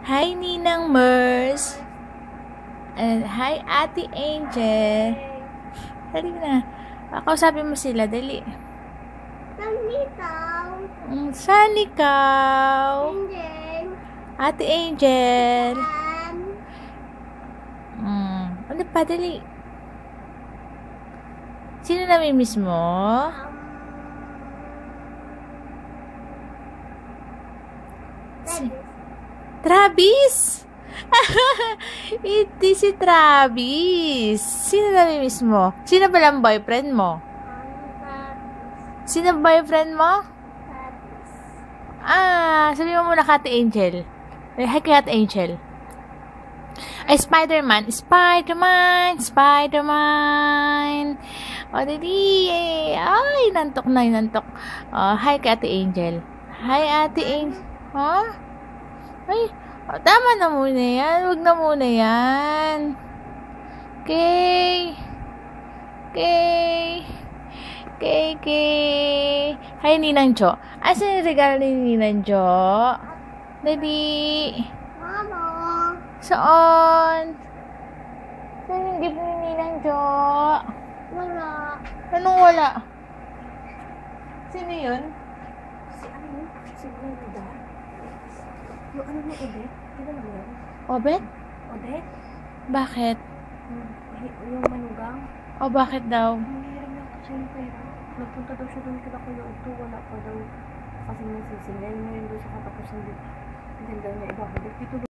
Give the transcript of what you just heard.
Hi, Ninang Mers. Hi, Ate Angel. Dali na. Kausapin mo sila, dali. Saan ikaw? Angel. Ate Angel. Ano pa, dali. Sino namimiss mo? Travis! Hindi si Travis. Sino namimiss mo? Sino pala ang boyfriend mo? Sino boyfriend mo? Sabi mo muna kay Ate Angel. Hi kay Ate Angel. Ay, Spider-Man. Spider-Man! Spider-Man! O, dali. Ay, nantok na, nantok. Hi kay Ate Angel. Hi, Ate Angel. Huh? Ay, tama na muna yan. Huwag na muna yan. Okay. Hi, Ninang Jo. Asan yung regalo ni Ninang Jo? Dali. Mama. Saan? Saan yung gift ni Ninang Jo? Wala. Anong wala? Sino yun? Si ano? Si Brenda. Yung ano ni Odette? Ano mo yun? Obet? Odette? Bakit? Yung manugang? Bakit daw? Nangihiram lang kasi yung pera. Nagpunta daw siya doon kila Kuya Uto. Wala pa daw kasi nasisingil. Ngayon doon sa katapusan din. Hindi daw niya ibabalik. Dito